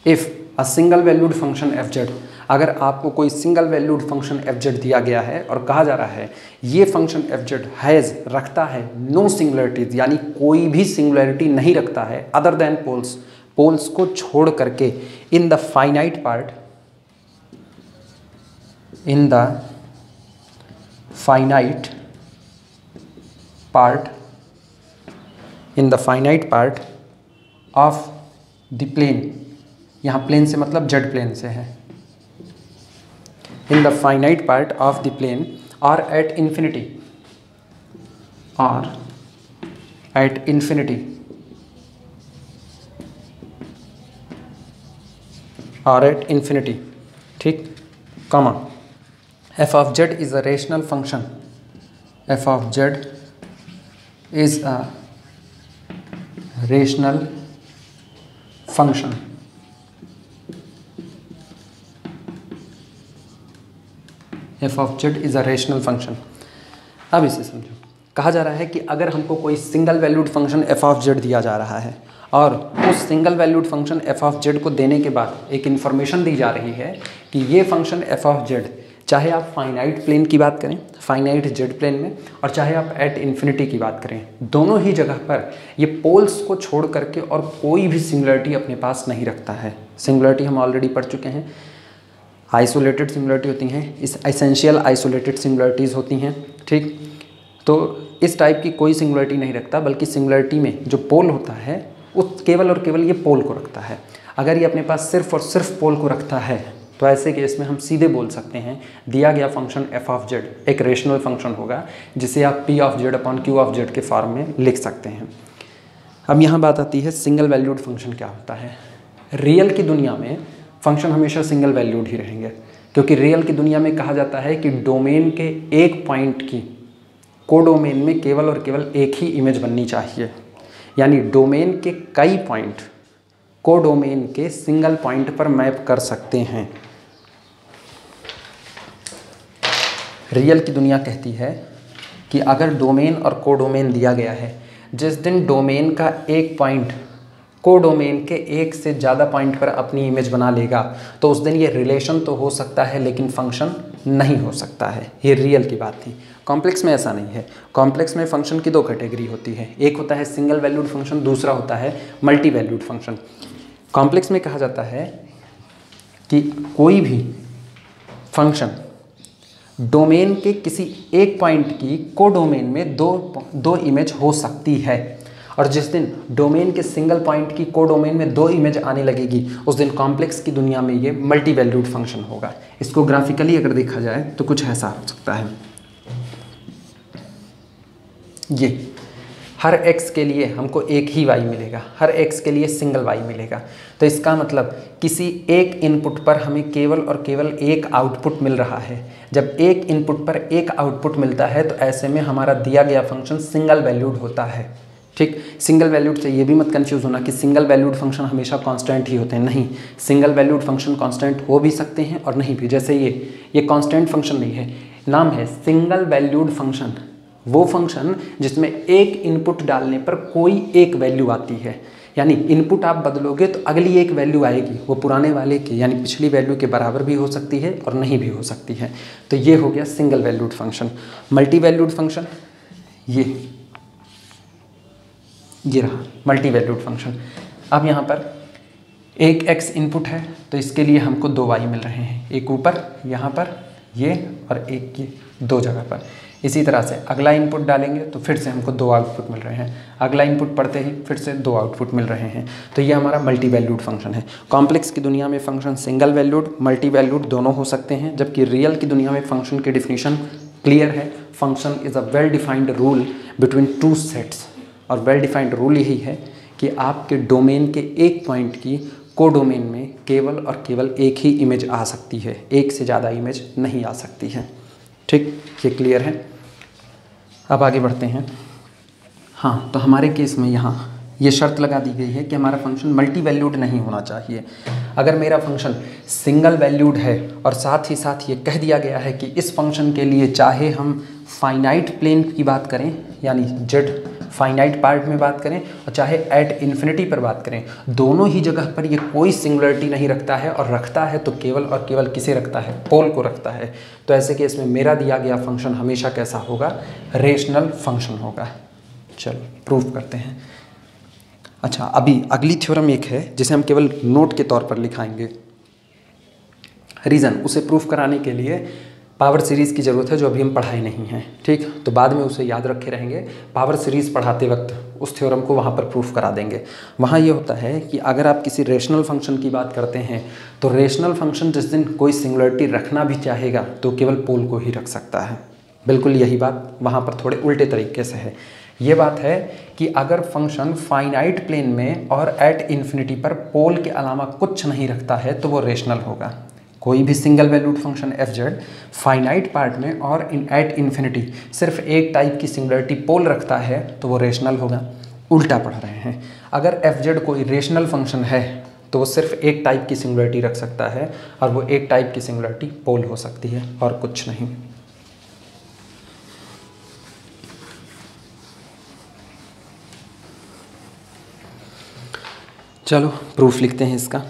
if a single valued function fz, अगर आपको कोई single valued function f Z दिया गया है और कहा जा रहा है ये फंक्शन एफ जेड हैज़, रखता है, नो सिंगुलरिटीज, यानी कोई भी सिंगुलरिटी नहीं रखता है, अदर देन पोल्स, पोल्स को छोड़ करके, in the finite part, in the finite part of the plane, यहाँ plane से मतलब z plane से है, in the finite part of the plane or at infinity ठीक, comma f of z is a rational function, f of z is a rational function, f of z is a rational function। अब इसे समझो, कहा जा रहा है कि अगर हमको कोई single valued function f of z दिया जा रहा है और उस single valued function f of z को देने के बाद एक इन्फॉर्मेशन दी जा रही है कि ये फंक्शन f ऑफ z, चाहे आप फाइनाइट प्लेन की बात करें, फाइनाइट z प्लेन में, और चाहे आप एट इन्फिनिटी की बात करें, दोनों ही जगह पर ये पोल्स को छोड़ करके और कोई भी सिंगुलरिटी अपने पास नहीं रखता है। सिंगुलरिटी हम ऑलरेडी पढ़ चुके हैं, आइसोलेटेड सिंगुलरिटी होती हैं, इस एसेंशियल आइसोलेटेड सिंगुलरिटीज़ होती हैं, ठीक। तो इस टाइप की कोई सिंगुलरिटी नहीं रखता, बल्कि सिंगुलरिटी में जो पोल होता है वो केवल और केवल ये पोल को रखता है। अगर ये अपने पास सिर्फ और सिर्फ पोल को रखता है तो ऐसे केस में हम सीधे बोल सकते हैं दिया गया फंक्शन f ऑफ z एक रेशनल फंक्शन होगा, जिसे आप p of z upon q of z के फॉर्म में लिख सकते हैं। अब यहाँ बात आती है सिंगल वैल्यूड फंक्शन क्या होता है। रियल की दुनिया में फंक्शन हमेशा सिंगल वैल्यूड ही रहेंगे, क्योंकि रियल की दुनिया में कहा जाता है कि डोमेन के एक पॉइंट की कोडोमेन में केवल और केवल एक ही इमेज बननी चाहिए, यानी डोमेन के कई पॉइंट कोडोमेन के सिंगल पॉइंट पर मैप कर सकते हैं। रियल की दुनिया कहती है कि अगर डोमेन और कोडोमेन दिया गया है, जिस दिन डोमेन का एक पॉइंट कोडोमेन के एक से ज़्यादा पॉइंट पर अपनी इमेज बना लेगा तो उस दिन ये रिलेशन तो हो सकता है लेकिन फंक्शन नहीं हो सकता है। ये रियल की बात थी। कॉम्प्लेक्स में ऐसा नहीं है। कॉम्प्लेक्स में फंक्शन की दो कैटेगरी होती है, एक होता है सिंगल वैल्यूड फंक्शन, दूसरा होता है मल्टी वैल्यूड फंक्शन। कॉम्प्लेक्स में कहा जाता है कि कोई भी फंक्शन डोमेन के किसी एक पॉइंट की कोडोमेन में दो इमेज हो सकती है, और जिस दिन डोमेन के सिंगल पॉइंट की कोडोमेन में दो इमेज आने लगेगी उस दिन कॉम्प्लेक्स की दुनिया में ये मल्टी वैल्यूड फंक्शन होगा। इसको ग्राफिकली अगर देखा जाए तो कुछ ऐसा हो सकता है। ये हर x के लिए हमको एक ही y मिलेगा, हर x के लिए सिंगल y मिलेगा। तो इसका मतलब किसी एक इनपुट पर हमें केवल और केवल एक आउटपुट मिल रहा है। जब एक इनपुट पर एक आउटपुट मिलता है तो ऐसे में हमारा दिया गया फंक्शन सिंगल वैल्यूड होता है, ठीक। सिंगल वैल्यूड से ये भी मत कंफ्यूज होना कि सिंगल वैल्यूड फंक्शन हमेशा कांस्टेंट ही होते हैं, नहीं। सिंगल वैल्यूड फंक्शन कांस्टेंट हो भी सकते हैं और नहीं भी। जैसे ये कांस्टेंट फंक्शन नहीं है, नाम है सिंगल वैल्यूड फंक्शन। वो फंक्शन जिसमें एक इनपुट डालने पर कोई एक वैल्यू आती है, यानी इनपुट आप बदलोगे तो अगली एक वैल्यू आएगी, वो पुराने वाले की यानी पिछली वैल्यू के बराबर भी हो सकती है और नहीं भी हो सकती है। तो ये हो गया single valued function. Multi valued function ये रहा मल्टी वैल्यूड फंक्शन। अब यहाँ पर एक x इनपुट है तो इसके लिए हमको दो y मिल रहे हैं, एक ऊपर यहाँ पर ये और एक ये दो जगह पर। इसी तरह से अगला इनपुट डालेंगे तो फिर से हमको दो आउटपुट मिल रहे हैं, अगला इनपुट पढ़ते ही फिर से दो आउटपुट मिल रहे हैं। तो ये हमारा मल्टी वैल्यूड फंक्शन है। कॉम्प्लेक्स की दुनिया में function single valued multi valued दोनों हो सकते हैं, जबकि रियल की दुनिया में फंक्शन की डिफिनीशन क्लियर है। Function is a well defined rule between two sets, और वेल डिफाइंड रूल यही है कि आपके डोमेन के एक पॉइंट की कोडोमेन में केवल और केवल एक ही इमेज आ सकती है, एक से ज़्यादा इमेज नहीं आ सकती है, ठीक। ये क्लियर है। अब आगे बढ़ते हैं। हाँ, तो हमारे केस में यहाँ ये शर्त लगा दी गई है कि हमारा फंक्शन मल्टी वैल्यूड नहीं होना चाहिए। अगर मेरा फंक्शन सिंगल वैल्यूड है और साथ ही साथ ये कह दिया गया है कि इस फंक्शन के लिए चाहे हम फाइनाइट प्लेन की बात करें यानी जेड फाइनाइट पार्ट में बात करें और चाहे एट इन्फिनिटी पर बात करें, दोनों ही जगह पर ये कोई सिंगुलरिटी नहीं रखता है, और रखता है तो केवल और केवल किसे रखता है, पोल को रखता है। तो ऐसे केस में मेरा दिया गया फंक्शन हमेशा कैसा होगा, रेशनल फंक्शन होगा। चलो प्रूफ करते हैं। अच्छा, अभी अगली थ्योरम एक है जिसे हम केवल नोट के तौर पर लिखाएंगे। रीज़न उसे प्रूफ कराने के लिए पावर सीरीज़ की ज़रूरत है जो अभी हम पढ़ाए नहीं हैं, ठीक। तो बाद में उसे याद रखे रहेंगे, पावर सीरीज़ पढ़ाते वक्त उस थ्योरम को वहाँ पर प्रूफ करा देंगे। वहाँ ये होता है कि अगर आप किसी रेशनल फंक्शन की बात करते हैं तो रेशनल फंक्शन जिस दिन कोई सिंगुलरिटी रखना भी चाहेगा तो केवल पोल को ही रख सकता है। बिल्कुल यही बात वहाँ पर थोड़े उल्टे तरीके से है। ये बात है कि अगर फंक्शन फाइनाइट प्लेन में और एट इन्फिनिटी पर पोल के अलावा कुछ नहीं रखता है तो वो रेशनल होगा। कोई भी single valued function f Z finite part में और एट इन्फिनिटी सिर्फ एक टाइप की सिंगुलरिटी पोल रखता है तो वो रेशनल होगा। उल्टा पढ़ रहे हैं, अगर एफ जेड कोई रेशनल फंक्शन है तो वो सिर्फ एक टाइप की सिंगुलरिटी रख सकता है और वो एक टाइप की सिंगुलरिटी पोल हो सकती है और कुछ नहीं। चलो प्रूफ लिखते हैं इसका।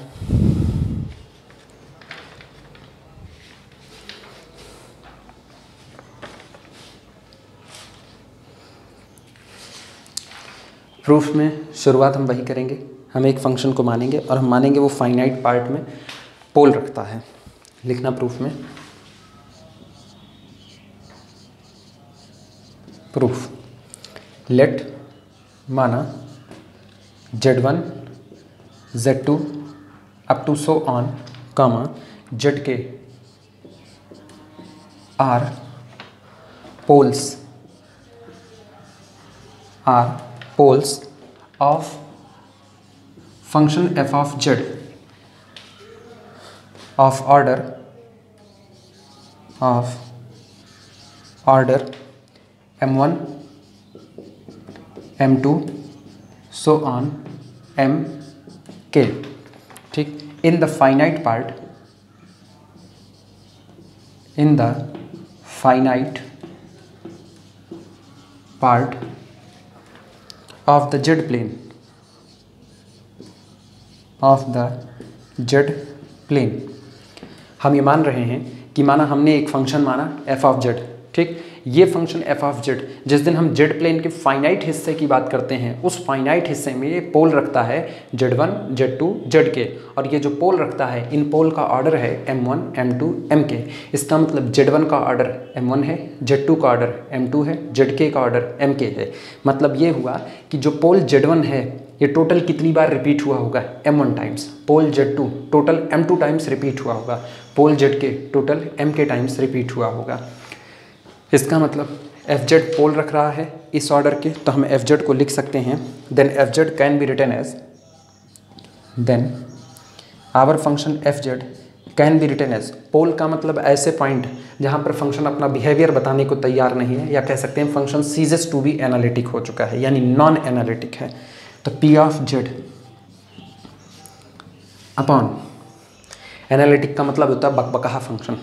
प्रूफ में शुरुआत हम वही करेंगे, हम एक फंक्शन को मानेंगे और हम मानेंगे वो फाइनाइट पार्ट में पोल रखता है। लिखना प्रूफ में, प्रूफ लेट माना z1 z2 up to so on comma z k are poles of function f of z of order m1 m2 so on mk, ठीक। in the finite part of the z plane हम ये मान रहे हैं कि माना हमने एक फंक्शन माना f ऑफ z, ठीक। ये फंक्शन f ऑफ z जिस दिन हम z प्लेन के फाइनाइट हिस्से की बात करते हैं उस फाइनाइट हिस्से में ये पोल रखता है z1 z2 zk, और ये जो पोल रखता है इन पोल का ऑर्डर है m1 m2 mk। इसका मतलब z1 का ऑर्डर m1 है, z2 का ऑर्डर m2 है, zk का ऑर्डर mk है। मतलब ये हुआ कि जो पोल z1 है ये टोटल कितनी बार रिपीट हुआ होगा, m1 टाइम्स। पोल z2 total m2 times repeat हुआ होगा। पोल zk total mk times repeat हुआ होगा। इसका मतलब एफ जेड पोल रख रहा है इस ऑर्डर के, तो हम एफ जेड को लिख सकते हैं then f z can be written as, then our function f z can be written as, pole का मतलब ऐसे पॉइंट जहाँ पर फंक्शन अपना बिहेवियर बताने को तैयार नहीं है, या कह सकते हैं function ceases to be analytic हो चुका है यानी नॉन एनालिटिक है। तो p of z upon, analytic का मतलब होता है बकबकाहा फंक्शन,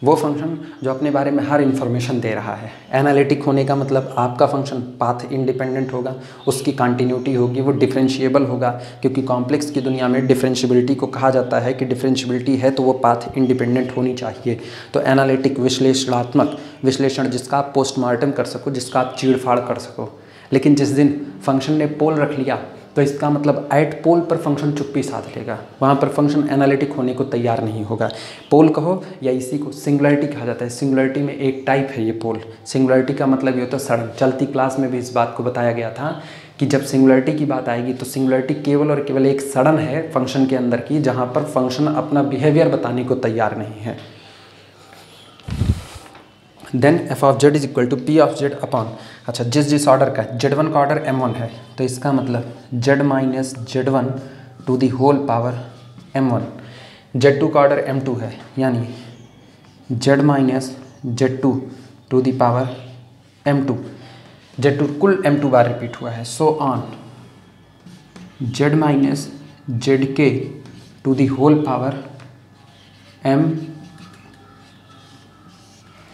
वो फंक्शन जो अपने बारे में हर इन्फॉर्मेशन दे रहा है। एनालिटिक होने का मतलब आपका फंक्शन पाथ इंडिपेंडेंट होगा, उसकी कंटिन्यूटी होगी, वो डिफरेंशिएबल होगा, क्योंकि कॉम्प्लेक्स की दुनिया में डिफरेंशियबिलिटी को कहा जाता है कि डिफरेंशियबिलिटी है तो वो पाथ इंडिपेंडेंट होनी चाहिए। तो एनालिटिक विश्लेषणात्मक विश्लेषण जिसका आप पोस्टमार्टम कर सको, जिसका आप चीड़फाड़ कर सको। लेकिन जिस दिन फंक्शन ने पोल रख लिया तो इसका मतलब एट पोल पर फंक्शन चुप्पी साध लेगा, वहाँ पर फंक्शन एनालिटिक होने को तैयार नहीं होगा। पोल कहो या इसी को सिंगुलरिटी कहा जाता है। सिंगुलरिटी में एक टाइप है ये पोल। सिंगुलरिटी का मतलब ये होता है सड़न। चलती क्लास में भी इस बात को बताया गया था कि जब सिंगुलरिटी की बात आएगी तो सिंगुलरिटी केवल और केवल एक सड़न है फंक्शन के अंदर की, जहाँ पर फंक्शन अपना बिहेवियर बताने को तैयार नहीं है। Then f of Z is equal to p of z upon, अच्छा जिस ऑर्डर का z1 का ऑर्डर m1 है तो इसका मतलब z minus z1 to the whole power m1, z2 का ऑर्डर m2 है यानी z minus z2 to the power m2, z2 कुल m2 बार रिपीट हुआ है। So on z minus zk to the whole power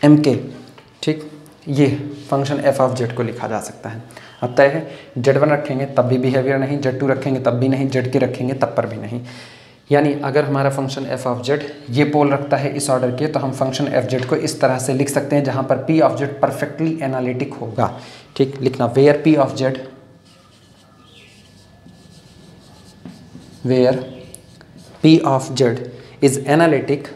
mk, ठीक। ये function f of z को लिखा जा सकता है। अब तय है z1 रखेंगे तब भी बिहेवियर नहीं, z2 रखेंगे तब भी नहीं, zk रखेंगे तब पर भी नहीं। यानी अगर हमारा फंक्शन f ऑफ z ये पोल रखता है इस ऑर्डर के, तो हम फंक्शन f z को इस तरह से लिख सकते हैं जहाँ पर p of z perfectly analytic होगा, ठीक। लिखना where p of z, where p of z is analytic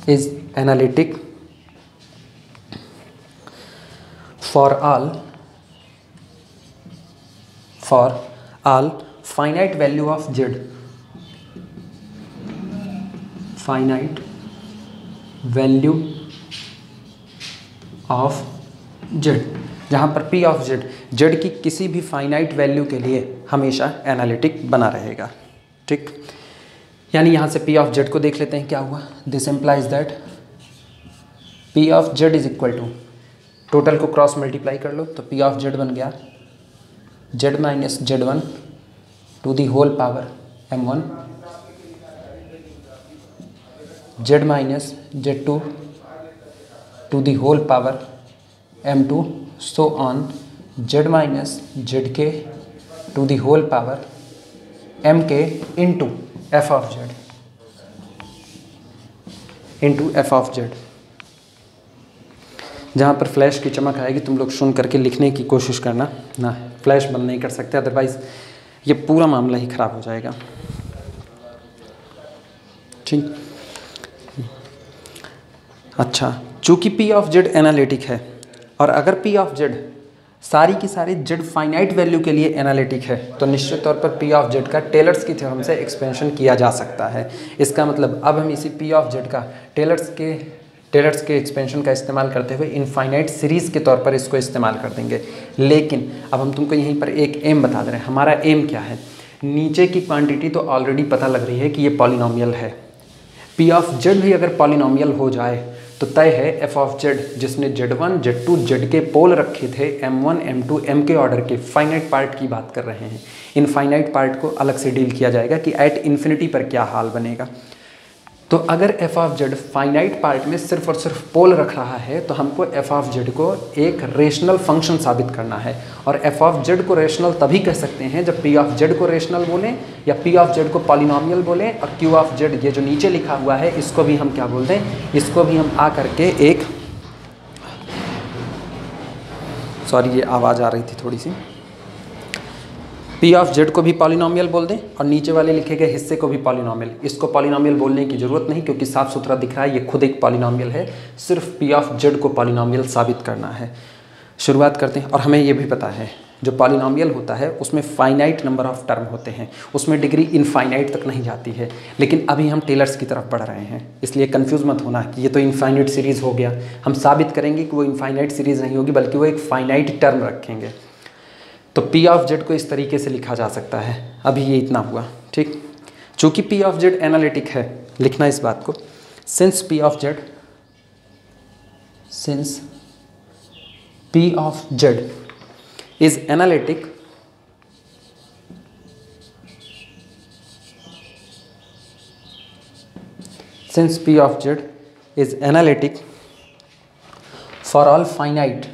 is analytic for all finite value of z, finite value of z, जहाँ पर p ऑफ z की किसी भी फाइनाइट वैल्यू के लिए हमेशा एनालिटिक बना रहेगा। ठीक, यानी यहाँ से p ऑफ z को देख लेते हैं क्या हुआ। This implies that p of z is equal to, total को क्रॉस मल्टीप्लाई कर लो तो p ऑफ z बन गया z minus z1 to the whole power m1, z minus z2 to the whole power m2, so on z minus zk to the whole power mk into f of z, into f of z। जहाँ पर flash की चमक आएगी तुम लोग सुन करके लिखने की कोशिश करना ना, फ्लैश बंद नहीं कर सकते, अदरवाइज़ ये पूरा मामला ही ख़राब हो जाएगा। ठीक, अच्छा, चूँकि p ऑफ z एनालिटिक है और अगर p ऑफ z सारी की सारी z फाइनाइट वैल्यू के लिए एनालिटिक है तो निश्चित तौर पर p ऑफ z का टेलर्स की थ्योरम से एक्सपेंशन किया जा सकता है। इसका मतलब अब हम इसी p ऑफ z का टेलर्स के एक्सपेंशन का इस्तेमाल करते हुए इनफाइनाइट सीरीज़ के तौर पर इसको इस्तेमाल कर देंगे। लेकिन अब हम तुमको यहीं पर एक एम बता दे रहे हैं। हमारा एम क्या है, नीचे की क्वांटिटी तो ऑलरेडी पता लग रही है कि ये पॉलिनोमियल है। p ऑफ z भी अगर पॉलिनोमियल हो जाए तो तय है f ऑफ z, जिसने z1 z2 z के पोल रखे थे m1 m2 m के ऑर्डर के फाइनाइट पार्ट की बात कर रहे हैं। इनफाइनाइट पार्ट को अलग से डील किया जाएगा कि एट इन्फिनिटी पर क्या हाल बनेगा। तो अगर f of z finite part में सिर्फ और सिर्फ पोल रख रहा है तो हमको f ऑफ z को एक रेशनल फंक्शन साबित करना है। और f ऑफ z को रेशनल तभी कह सकते हैं जब p ऑफ z को रेशनल बोलें या p ऑफ z को पॉलिनोमियल बोलें, और q ऑफ z ये जो नीचे लिखा हुआ है इसको भी हम क्या बोलते हैं, इसको भी हम आ करके एक, सॉरी ये आवाज़ आ रही थी थोड़ी सी, p ऑफ z को भी पॉलिनोमियल बोल दें और नीचे वाले लिखे गए हिस्से को भी पॉलिनोमियल। इसको पॉलिनोमियल बोलने की ज़रूरत नहीं क्योंकि साफ सुथरा दिख रहा है ये खुद एक पॉलिनोमियल है, सिर्फ p ऑफ z को पॉलिनोमियल साबित करना है। शुरुआत करते हैं। और हमें ये भी पता है जो पॉलिनोमियल होता है उसमें फाइनाइट नंबर ऑफ टर्म होते हैं, उसमें डिग्री इनफाइनाइट तक नहीं जाती है। लेकिन अभी हम टेलर्स की तरफ बढ़ रहे हैं, इसलिए कंफ्यूज मत होना कि ये तो इनफाइनाइट सीरीज़ हो गया। हम साबित करेंगे कि वो इनफाइनाइट सीरीज़ नहीं होगी बल्कि वो एक फाइनाइट टर्म रखेंगे। तो p ऑफ z को इस तरीके से लिखा जा सकता है। अभी ये इतना हुआ। ठीक, चूँकि p ऑफ z एनालिटिक है, लिखना इस बात को, since p of z is analytic since p of z is analytic for all finite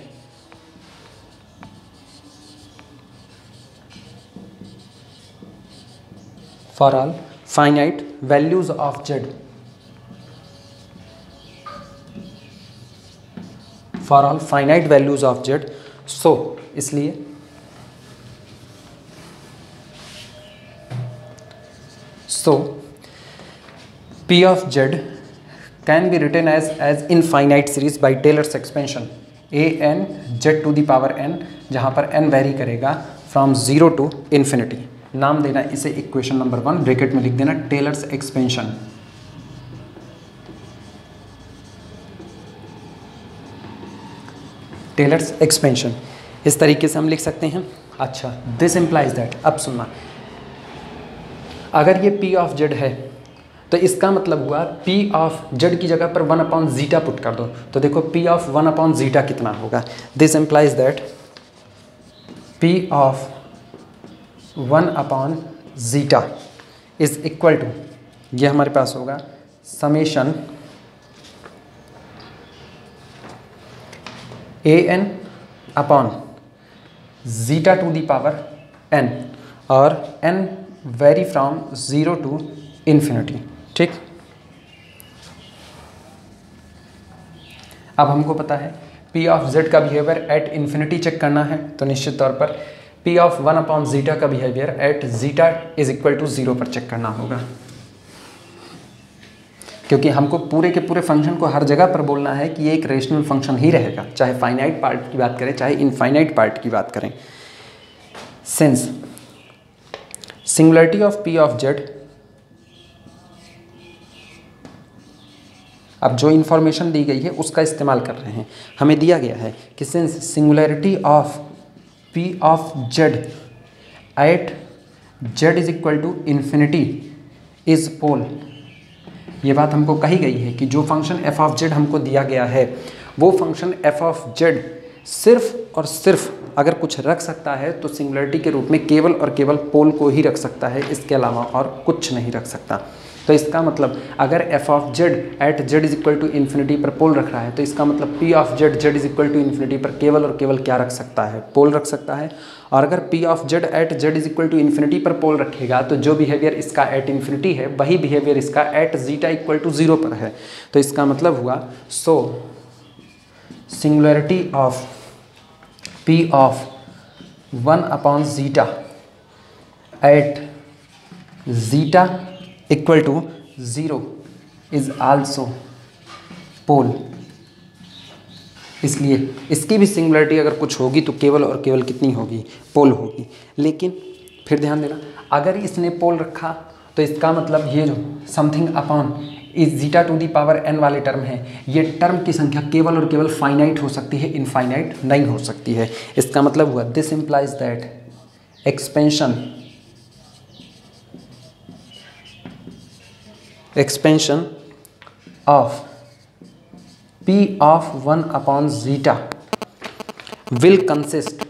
values of z, for all finite values of z, so इसलिए p of z can be written as infinite series by Taylor's expansion a n z to the power n, जहाँ पर n very करेगा from 0 to infinity। नाम देना इसे equation number 1, bracket में लिख देना टेलर्स एक्सपेंशन। टेलर्स एक्सपेंशन इस तरीके से हम लिख सकते हैं। अच्छा, दिस इम्प्लाइज दैट, अब सुनना, अगर ये p ऑफ z है तो इसका मतलब हुआ p ऑफ z की जगह पर 1/zeta पुट कर दो। तो देखो p ऑफ 1/zeta कितना होगा। This implies that p of 1/zeta is equal to, ये हमारे पास होगा summation an upon zeta to the power n, और n vary from 0 to infinity। ठीक, अब हमको पता है p ऑफ z का बिहेवियर एट इन्फिनिटी चेक करना है, तो निश्चित तौर पर p ऑफ 1/zeta का behaviour at zeta is equal to 0 पर चेक करना होगा। क्योंकि हमको पूरे के पूरे फंक्शन को हर जगह पर बोलना है कि ये एक रेशनल फंक्शन ही रहेगा, चाहे फाइनाइट पार्ट की बात करें चाहे इनफाइनाइट पार्ट की बात करें। Since singularity of p of Z, अब जो इंफॉर्मेशन दी गई है उसका इस्तेमाल कर रहे हैं। हमें दिया गया है कि since singularity of p of z at z is equal to infinity is pole, ये बात हमको कही गई है कि जो फंक्शन एफ ऑफ जेड हमको दिया गया है वो फंक्शन एफ ऑफ जेड सिर्फ और सिर्फ अगर कुछ रख सकता है तो सिंगुलरिटी के रूप में केवल और केवल पोल को ही रख सकता है, इसके अलावा और कुछ नहीं रख सकता। तो इसका मतलब अगर f of z at z is equal to infinity पर पोल रख रहा है तो इसका मतलब p of z z is equal to infinity पर केवल और केवल क्या रख सकता है, पोल रख सकता है। और अगर p of z at z is equal to infinity पर पोल रखेगा तो जो बिहेवियर इसका एट इन्फिनिटी है वही बिहेवियर इसका एट जीटा इक्वल टू 0 पर है। तो इसका मतलब हुआ so singularity of p of 1 upon zeta at zeta equal to 0 is also pole. इसलिए इसकी भी सिंगुलरिटी अगर कुछ होगी तो केवल और केवल कितनी होगी, पोल होगी। लेकिन फिर ध्यान देना, अगर इसने पोल रखा तो इसका मतलब ये जो समथिंग अपॉन इस zeta to the power n वाले टर्म है, ये टर्म की संख्या केवल और केवल फाइनाइट हो सकती है, इनफाइनाइट नहीं हो सकती है। इसका मतलब हुआ this implies that expansion of p of 1 upon zeta will consist,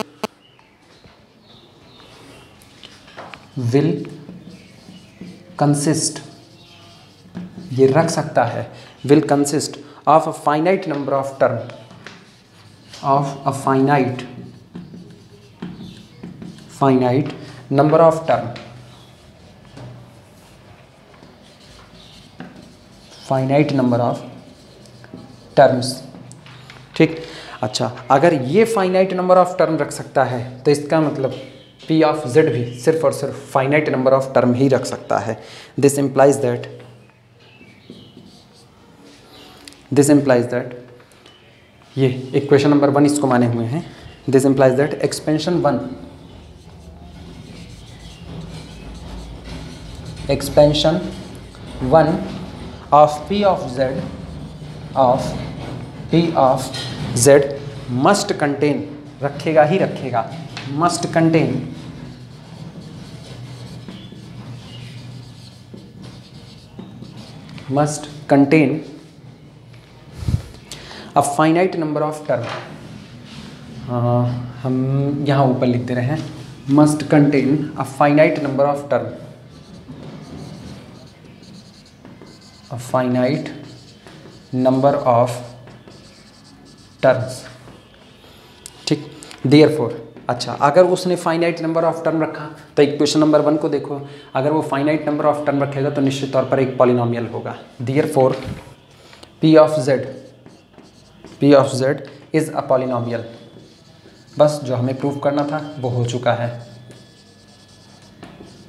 ये रख सकता है, will consist of a finite number of term, of a finite number of term, finite number of terms. ठीक, अच्छा अगर ये फाइनाइट नंबर ऑफ टर्म रख सकता है तो इसका मतलब पी ऑफ जेड भी सिर्फ और सिर्फ फाइनाइट नंबर ऑफ टर्म ही रख सकता है। दिस इंप्लाइज दैट ये इक्वेशन नंबर 1 इसको माने हुए हैं। This implies that expansion 1 of p of Z must contain, रखेगा ही रखेगा, must contain a finite number of term. हम यहाँ ऊपर लिख दे रहे हैं must contain a finite number of term, a finite number of terms. ठीक, देयरफॉर अच्छा अगर उसने फाइनाइट नंबर ऑफ टर्म रखा तो इक्वेशन नंबर 1 को देखो, अगर वो फाइनाइट नंबर ऑफ टर्म रखेगा तो निश्चित तौर पर एक पॉलिनोमियल होगा। Therefore P of Z is a polynomial. बस जो हमें प्रूफ करना था वो हो चुका है,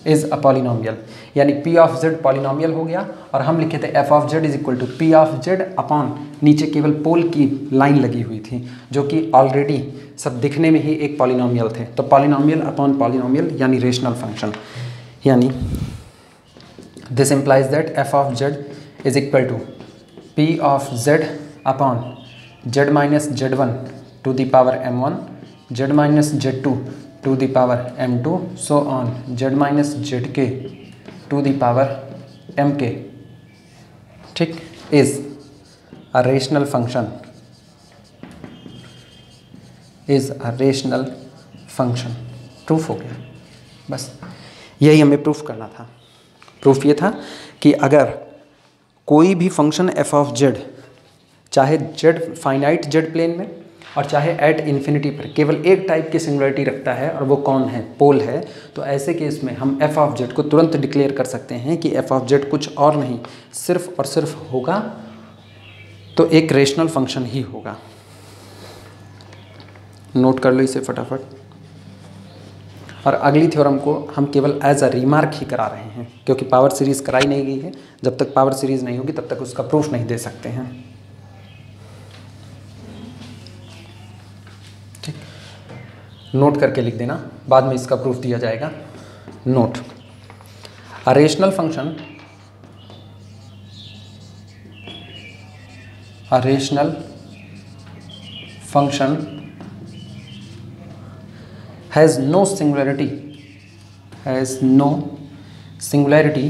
इज अ पॉलिनोमियल, यानी पी ऑफ जेड पॉलिनोमियल हो गया। और हम लिखे थे f of Z is equal to p of z upon, नीचे केवल पोल की लाइन लगी हुई थी जो कि ऑलरेडी सब दिखने में ही एक पॉलिनोमियल थे। तो पॉलिनोमियल अपॉन पॉलिनोमियल यानी रेशनल फंक्शन, यानी this implies that f of Z is equal to p of z upon z minus z one to the power m1, z minus z two to the power m2, so on z minus z k to the power mk। ठीक, is a rational function, is a rational function. Proof हो गया, बस यही हमें proof करना था। Proof ये था कि अगर कोई भी फंक्शन एफ ऑफ जेड, चाहे जेड फाइनाइट जेड प्लेन में और चाहे एट इन्फिनिटी पर केवल एक टाइप की सिंगुलरिटी रखता है और वो कौन है, पोल है, तो ऐसे केस में हम एफ ऑफ जेड को तुरंत डिक्लेयर कर सकते हैं कि एफ ऑफ जेड कुछ और नहीं, सिर्फ और सिर्फ होगा तो एक रेशनल फंक्शन ही होगा। नोट कर लो इसे फटाफट। और अगली थ्योरम को हम केवल एज अ रिमार्क ही करा रहे हैं, क्योंकि पावर सीरीज़ कराई नहीं गई है। जब तक पावर सीरीज़ नहीं होगी तब तक उसका प्रूफ नहीं दे सकते हैं। ठीक, नोट करके लिख देना, बाद में इसका प्रूफ दिया जाएगा। Note, a rational function, a rational function has no singularity, has no singularity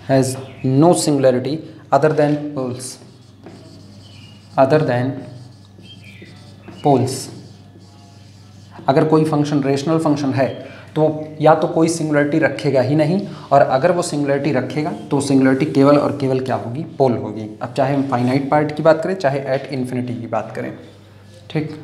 has no singularity other than poles, other than poles। अगर कोई फंक्शन रेशनल फंक्शन है तो या तो कोई सिंगुलरिटी रखेगा ही नहीं, और अगर वो सिंगुलरिटी रखेगा तो सिंगुलरिटी केवल और केवल क्या होगी, पोल होगी। अब चाहे हम फाइनाइट पार्ट की बात करें चाहे एट इन्फिनिटी की बात करें। ठीक,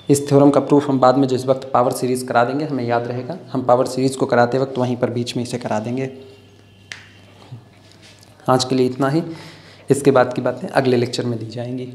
इस थ्योरम का प्रूफ हम बाद में जिस वक्त पावर सीरीज़ करा देंगे, हमें याद रहेगा, हम पावर सीरीज़ को कराते वक्त वहीं पर बीच में इसे करा देंगे। आज के लिए इतना ही, इसके बाद की बातें अगले लेक्चर में दी जाएंगी।